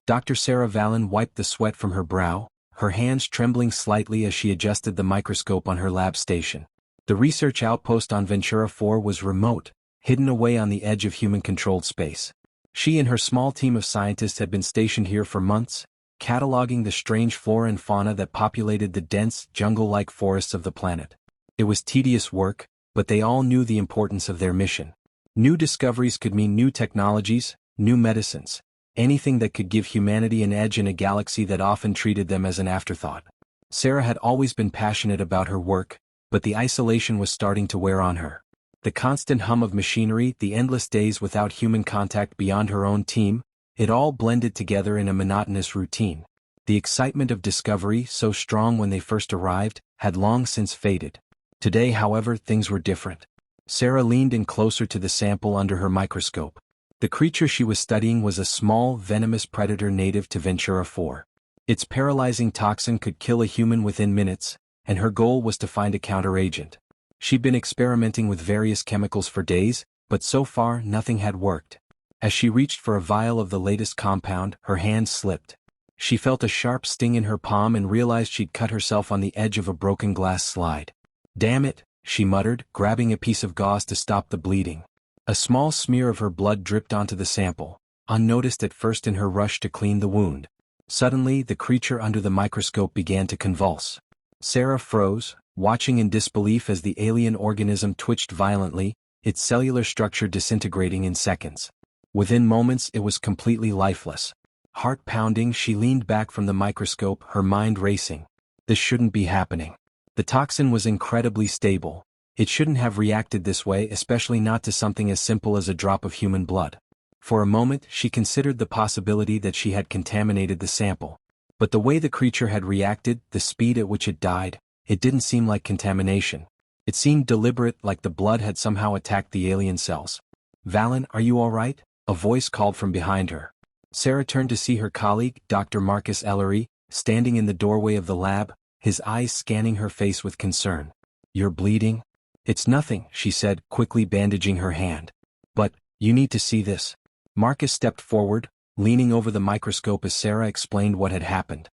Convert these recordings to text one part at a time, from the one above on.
Dr. Sarah Vallon wiped the sweat from her brow, her hands trembling slightly as she adjusted the microscope on her lab station. The research outpost on Ventura 4 was remote, hidden away on the edge of human-controlled space. She and her small team of scientists had been stationed here for months, cataloging the strange flora and fauna that populated the dense, jungle-like forests of the planet. It was tedious work, but they all knew the importance of their mission. New discoveries could mean new technologies, new medicines, anything that could give humanity an edge in a galaxy that often treated them as an afterthought. Sarah had always been passionate about her work, but the isolation was starting to wear on her. The constant hum of machinery, the endless days without human contact beyond her own team, it all blended together in a monotonous routine. The excitement of discovery, so strong when they first arrived, had long since faded. Today, however, things were different. Sarah leaned in closer to the sample under her microscope. The creature she was studying was a small, venomous predator native to Ventura 4. Its paralyzing toxin could kill a human within minutes, and her goal was to find a counteragent. She'd been experimenting with various chemicals for days, but so far nothing had worked. As she reached for a vial of the latest compound, her hand slipped. She felt a sharp sting in her palm and realized she'd cut herself on the edge of a broken glass slide. "Damn it," she muttered, grabbing a piece of gauze to stop the bleeding. A small smear of her blood dripped onto the sample, unnoticed at first in her rush to clean the wound. Suddenly, the creature under the microscope began to convulse. Sarah froze, watching in disbelief as the alien organism twitched violently, its cellular structure disintegrating in seconds. Within moments, it was completely lifeless. Heart pounding, she leaned back from the microscope, her mind racing. This shouldn't be happening. The toxin was incredibly stable. It shouldn't have reacted this way, especially not to something as simple as a drop of human blood. For a moment, she considered the possibility that she had contaminated the sample. But the way the creature had reacted, the speed at which it died, it didn't seem like contamination. It seemed deliberate, like the blood had somehow attacked the alien cells. "Vallon, are you all right?" a voice called from behind her. Sarah turned to see her colleague, Dr. Marcus Ellery, standing in the doorway of the lab, his eyes scanning her face with concern. "You're bleeding?" "It's nothing," she said, quickly bandaging her hand. "But, you need to see this." Marcus stepped forward, leaning over the microscope as Sarah explained what had happened.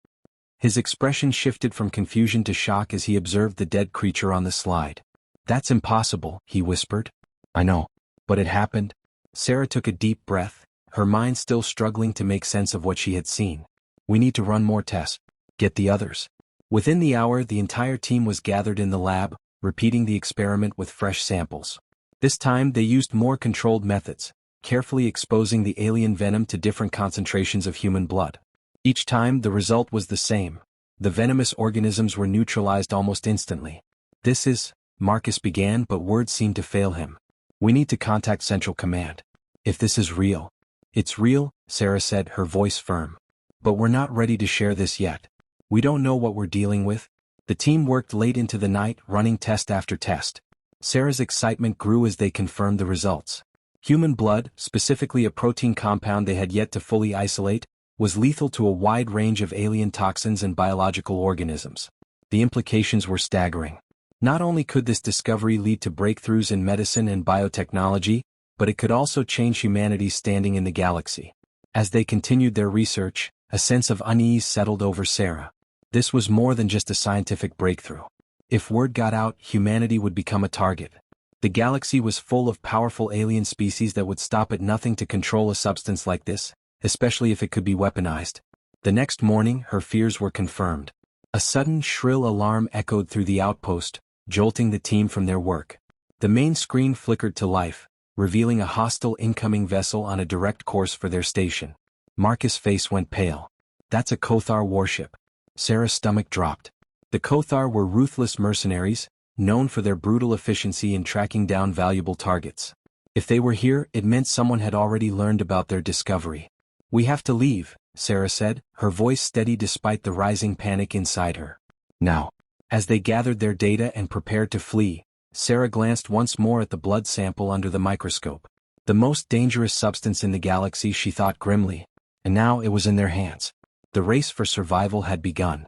His expression shifted from confusion to shock as he observed the dead creature on the slide. "That's impossible," he whispered. "I know. But it happened." Sarah took a deep breath, her mind still struggling to make sense of what she had seen. "We need to run more tests. Get the others." Within the hour, the entire team was gathered in the lab, repeating the experiment with fresh samples. This time they used more controlled methods, carefully exposing the alien venom to different concentrations of human blood. Each time the result was the same. The venomous organisms were neutralized almost instantly. "This is," Marcus began, but words seemed to fail him. "We need to contact Central Command. If this is real." "It's real," Sarah said, her voice firm. "But we're not ready to share this yet. We don't know what we're dealing with." The team worked late into the night, running test after test. Sarah's excitement grew as they confirmed the results. Human blood, specifically a protein compound they had yet to fully isolate, was lethal to a wide range of alien toxins and biological organisms. The implications were staggering. Not only could this discovery lead to breakthroughs in medicine and biotechnology, but it could also change humanity's standing in the galaxy. As they continued their research, a sense of unease settled over Sarah. This was more than just a scientific breakthrough. If word got out, humanity would become a target. The galaxy was full of powerful alien species that would stop at nothing to control a substance like this, especially if it could be weaponized. The next morning, her fears were confirmed. A sudden shrill alarm echoed through the outpost, jolting the team from their work. The main screen flickered to life, revealing a hostile incoming vessel on a direct course for their station. Marcus' face went pale. "That's a Kothar warship." Sarah's stomach dropped. The Kothar were ruthless mercenaries, known for their brutal efficiency in tracking down valuable targets. If they were here, it meant someone had already learned about their discovery. "We have to leave," Sarah said, her voice steady despite the rising panic inside her. "Now." As they gathered their data and prepared to flee, Sarah glanced once more at the blood sample under the microscope. The most dangerous substance in the galaxy, she thought grimly. And now it was in their hands. The race for survival had begun.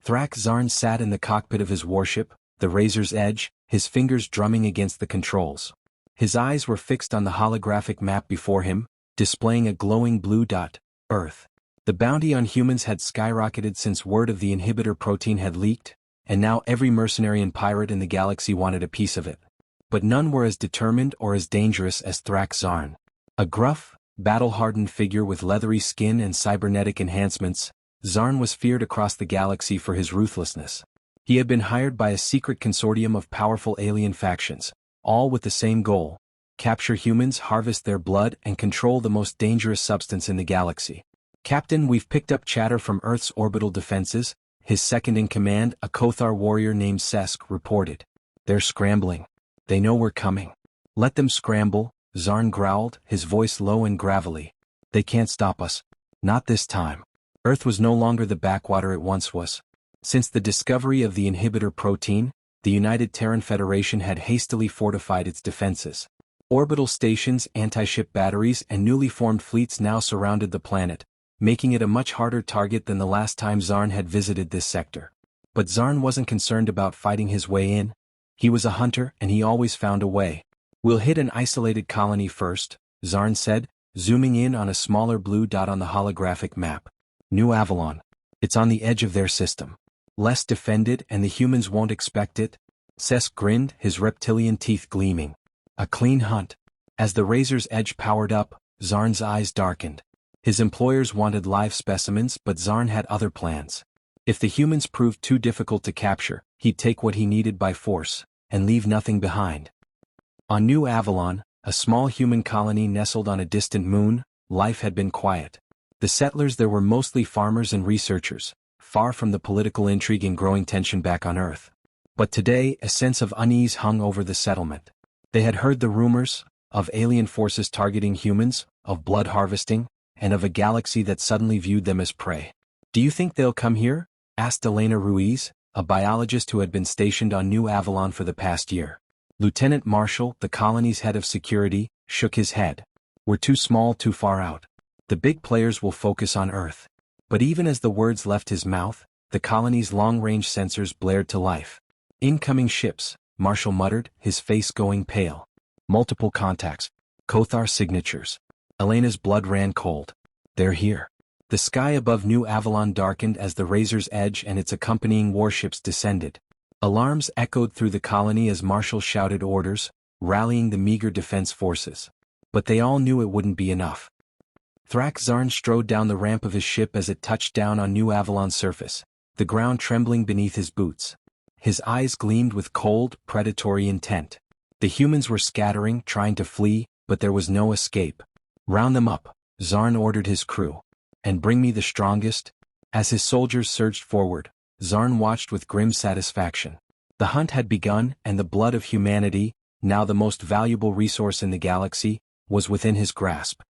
Thrak Zarn sat in the cockpit of his warship, the razor's edge, his fingers drumming against the controls. His eyes were fixed on the holographic map before him, displaying a glowing blue dot, Earth. The bounty on humans had skyrocketed since word of the inhibitor protein had leaked, and now every mercenary and pirate in the galaxy wanted a piece of it. But none were as determined or as dangerous as Thrax Zarn. A gruff, battle-hardened figure with leathery skin and cybernetic enhancements, Zarn was feared across the galaxy for his ruthlessness. He had been hired by a secret consortium of powerful alien factions, all with the same goal: capture humans, harvest their blood, and control the most dangerous substance in the galaxy. "Captain, we've picked up chatter from Earth's orbital defenses," his second-in-command, a Kothar warrior named Sesk, reported. "They're scrambling. They know we're coming." "Let them scramble," Zarn growled, his voice low and gravelly. "They can't stop us. Not this time." Earth was no longer the backwater it once was. Since the discovery of the inhibitor protein, the United Terran Federation had hastily fortified its defenses. Orbital stations, anti-ship batteries, and newly formed fleets now surrounded the planet, making it a much harder target than the last time Zarn had visited this sector. But Zarn wasn't concerned about fighting his way in. He was a hunter, and he always found a way. "We'll hit an isolated colony first," Zarn said, zooming in on a smaller blue dot on the holographic map. "New Avalon. It's on the edge of their system. Less defended, and the humans won't expect it." Sesk grinned, his reptilian teeth gleaming. "A clean hunt." As the Razor's Edge powered up, Zarn's eyes darkened. His employers wanted live specimens, but Zarn had other plans. If the humans proved too difficult to capture, he'd take what he needed by force, and leave nothing behind. On New Avalon, a small human colony nestled on a distant moon, life had been quiet. The settlers there were mostly farmers and researchers, far from the political intrigue and growing tension back on Earth. But today, a sense of unease hung over the settlement. They had heard the rumors of alien forces targeting humans, of blood harvesting, and of a galaxy that suddenly viewed them as prey. "Do you think they'll come here?" asked Elena Ruiz, a biologist who had been stationed on New Avalon for the past year. Lieutenant Marshall, the colony's head of security, shook his head. "We're too small, too far out. The big players will focus on Earth." But even as the words left his mouth, the colony's long-range sensors blared to life. "Incoming ships," Marshall muttered, his face going pale. "Multiple contacts. Kothar signatures." Elena's blood ran cold. "They're here." The sky above New Avalon darkened as the Razor's Edge and its accompanying warships descended. Alarms echoed through the colony as Marshall shouted orders, rallying the meager defense forces. But they all knew it wouldn't be enough. Thrax Zarn strode down the ramp of his ship as it touched down on New Avalon's surface, the ground trembling beneath his boots. His eyes gleamed with cold, predatory intent. The humans were scattering, trying to flee, but there was no escape. "Round them up," Zarn ordered his crew. "And bring me the strongest." As his soldiers surged forward, Zarn watched with grim satisfaction. The hunt had begun, and the blood of humanity, now the most valuable resource in the galaxy, was within his grasp.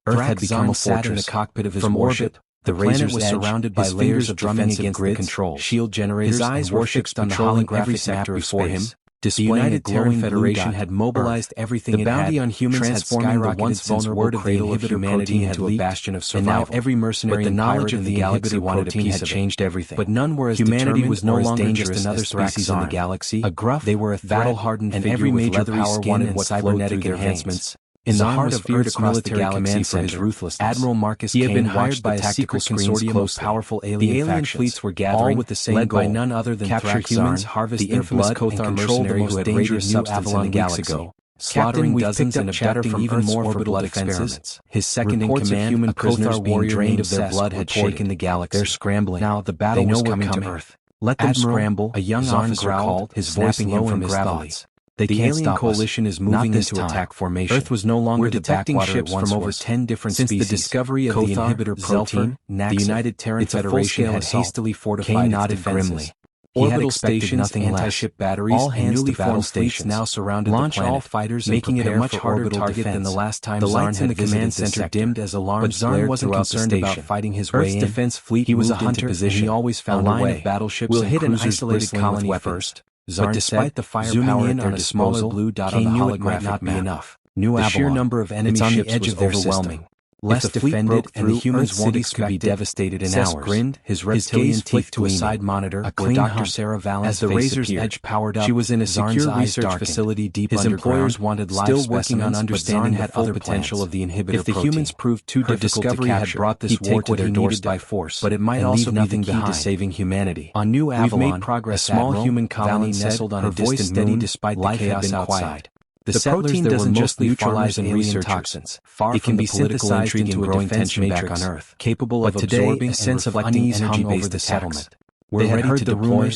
Earth had become a fortress. In the cockpit of his warship, the planet was surrounded by layers of defensive grids, shield generators, his eyes were fixed on the holographic map before him. The United Terran Federation had mobilized everything it had, transforming the once vulnerable cradle of humanity into a bastion of survival. And now every mercenary and pirate in the galaxy wanted a piece of it. Changed everything. But none were as humanity was no longer just another species in the galaxy. A gruff, they were a battle-hardened figure, and every major power wanted what cybernetic enhancements. In the heart of Earth's military command center, Admiral Marcus Kane had been hired by a secret consortium of powerful alien factions. Fleets were gathering, all with the same goal, led by none other than capture humans, harvest the infamous Kothar mercenary who had raided New Avalon weeks ago, slaughtering dozens and abducting even more for blood experiments. His second-in-command, a Kothar warrior drained of their blood, had shaken the galaxy. They're scrambling. Now the battle was coming to Earth. "Let them scramble," a young officer called, his voice low from his thoughts. The alien coalition is moving into attack formation. Earth was no longer the backwater ships from over 10 different species. Since the discovery of the inhibitor protein, the United Terran Federation had hastily fortified its defenses. Orbital stations, anti-ship batteries, and newly formed fleets now surrounded the planet, fighters making it a much harder target than the last time Zarn had visited the sector. Dimmed as alarms blared throughout the station. About fighting his way in. Earth's defense fleet he was a hunter, and he always found a way. Battleships we'll hit an isolated colony first. Zarn despite the firepower in on a smaller blue dot on the holographic map, not be enough. New Avalon, the sheer number of enemy ships was overwhelming. less defended, and the humans won't expect be devastated in hours. Grinned, his reptilian teeth to a side monitor, a clean Dr. Sarah Valens' as the razor's edge powered up. She was in a secure research facility deep underground. His employers wanted live still working on understanding the full potential of the inhibitor protein. If the humans proved too difficult to capture, had brought this war to their doors by force, but it might also be the key to saving humanity. On New Avalon, we've made progress. A small human colony nestled on a distant moon, despite the chaos outside. The protein doesn't just neutralize alien toxins. It can be synthesized into a growing tension back on Earth, capable of absorbing a sense of unease hung over the settlement. We're ready to deploy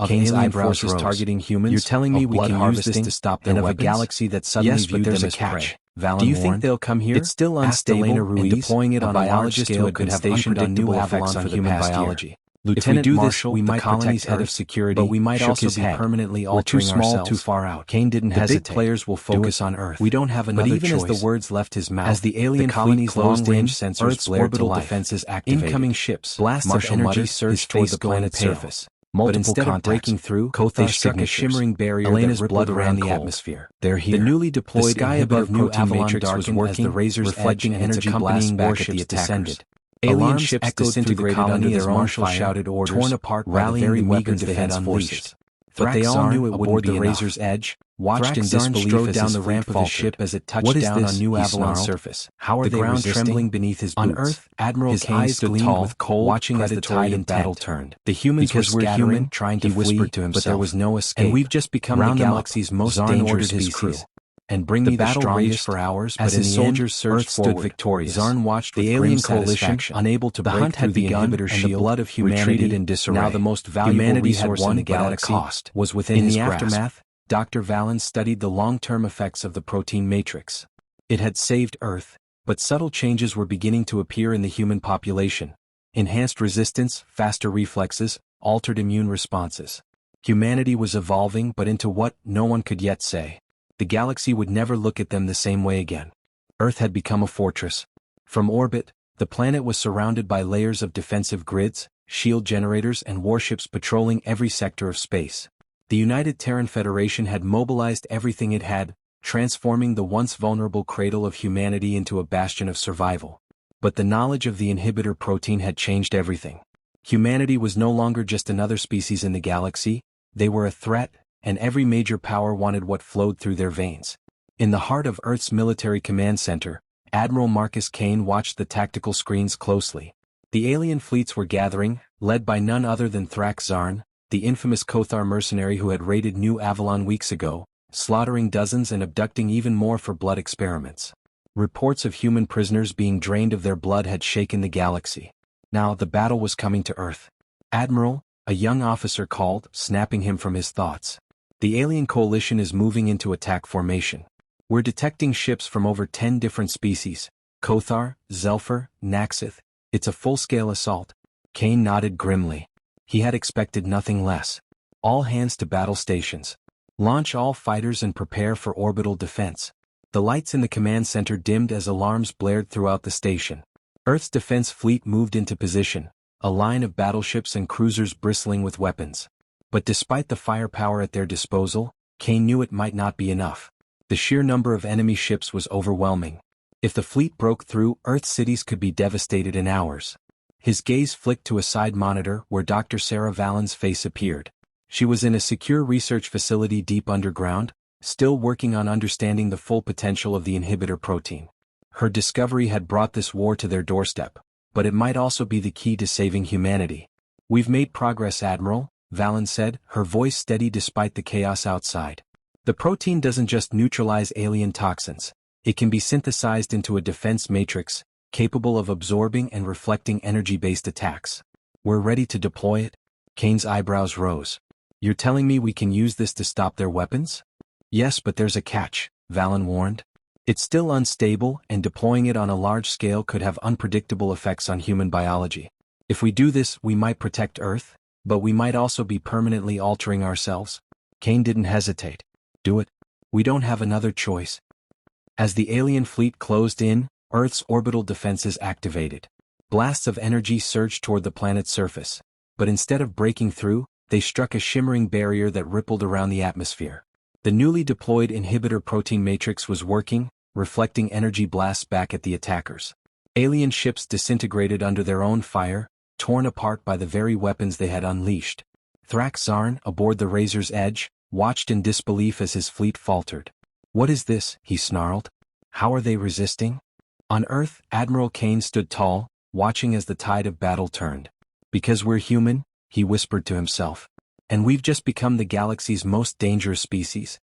Kane's eyebrows rose. Targeting humans. You're telling me we can use this to stop their weapons? Of a galaxy that suddenly viewed them as prey. Do you think they'll come here? It's still unstable, and deploying it on a large scale could have unpredictable effects on human biology. Lieutenant Marshall, we might colony's head of security, but we might also be permanently altering ourselves. We're too small, too far out. Kane didn't hesitate. The big players will focus on Earth. We don't have another choice. But even as the words left his mouth, as the alien colony's long-range sensors Earth's orbital defenses activated, incoming ships, blasts of energy surged toward the planet's surface. But instead of breaking through, they struck a shimmering barrier that rippled around the atmosphere. They're here. The newly deployed the sky above New Avalon matrix was working, the razor's reflecting energy blast back at the attackers. Alien ships disintegrated under their own shouted orders, torn apart, rallying the weapons defense forces. But they all knew it wouldn't be the razor's edge, watched in disbelief down the ramp of his ship as it touched down on New Avalon's surface. How are the ground trembling beneath his boots? On Earth, Admiral Kane stood tall, with cold, watching as the tide of battle turned. The humans were scattering, trying to flee, but there was no escape. And we've just become the galaxy's most dangerous species. And bring me the battle raged for hours, but as his soldiers surged forward, stood victorious. Zarn watched the alien coalition, unable to break through the inhibitor shield, the blood of humanity in disarray. Now the most valuable resource in the galaxy was within his grasp. In the aftermath, Dr. Valens studied the long-term effects of the protein matrix. It had saved Earth, but subtle changes were beginning to appear in the human population. Enhanced resistance, faster reflexes, altered immune responses. Humanity was evolving, but into what, no one could yet say. The galaxy would never look at them the same way again. Earth had become a fortress. From orbit, the planet was surrounded by layers of defensive grids, shield generators and warships patrolling every sector of space. The United Terran Federation had mobilized everything it had, transforming the once vulnerable cradle of humanity into a bastion of survival. But the knowledge of the inhibitor protein had changed everything. Humanity was no longer just another species in the galaxy, they were a threat, and every major power wanted what flowed through their veins. In the heart of Earth's military command center, Admiral Marcus Kane watched the tactical screens closely. The alien fleets were gathering, led by none other than Thrax Zarn, the infamous Kothar mercenary who had raided New Avalon weeks ago, slaughtering dozens and abducting even more for blood experiments. Reports of human prisoners being drained of their blood had shaken the galaxy. Now the battle was coming to Earth. Admiral, a young officer called, snapping him from his thoughts. The alien coalition is moving into attack formation. We're detecting ships from over 10 different species. Kothar, Zelfur, Naxith. It's a full-scale assault. Kane nodded grimly. He had expected nothing less. All hands to battle stations. Launch all fighters and prepare for orbital defense. The lights in the command center dimmed as alarms blared throughout the station. Earth's defense fleet moved into position, a line of battleships and cruisers bristling with weapons. But despite the firepower at their disposal, Kane knew it might not be enough. The sheer number of enemy ships was overwhelming. If the fleet broke through, Earth cities could be devastated in hours. His gaze flicked to a side monitor where Dr. Sarah Valens' face appeared. She was in a secure research facility deep underground, still working on understanding the full potential of the inhibitor protein. Her discovery had brought this war to their doorstep, but it might also be the key to saving humanity. We've made progress, Admiral, Valens said, her voice steady despite the chaos outside. The protein doesn't just neutralize alien toxins. It can be synthesized into a defense matrix, capable of absorbing and reflecting energy-based attacks. We're ready to deploy it? Kane's eyebrows rose. You're telling me we can use this to stop their weapons? Yes, but there's a catch, Valen warned. It's still unstable, and deploying it on a large scale could have unpredictable effects on human biology. If we do this, we might protect Earth, but we might also be permanently altering ourselves. Kane didn't hesitate. Do it. We don't have another choice. As the alien fleet closed in, Earth's orbital defenses activated. Blasts of energy surged toward the planet's surface, but instead of breaking through, they struck a shimmering barrier that rippled around the atmosphere. The newly deployed inhibitor protein matrix was working, reflecting energy blasts back at the attackers. Alien ships disintegrated under their own fire, torn apart by the very weapons they had unleashed. Thrax Zarn, aboard the Razor's Edge, watched in disbelief as his fleet faltered. "What is this?" he snarled. "How are they resisting?" On Earth, Admiral Kane stood tall, watching as the tide of battle turned. "Because we're human," he whispered to himself. "And we've just become the galaxy's most dangerous species."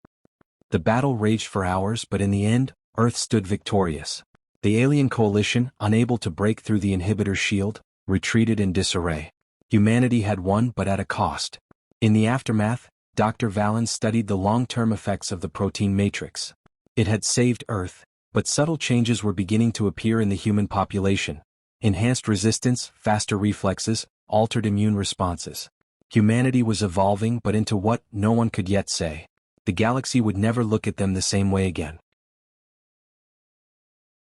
The battle raged for hours, but in the end, Earth stood victorious. The alien coalition, unable to break through the inhibitor shield, retreated in disarray. Humanity had won, but at a cost. In the aftermath, Dr. Vallon studied the long-term effects of the protein matrix. It had saved Earth, but subtle changes were beginning to appear in the human population. Enhanced resistance, faster reflexes, altered immune responses. Humanity was evolving, but into what, no one could yet say. The galaxy would never look at them the same way again.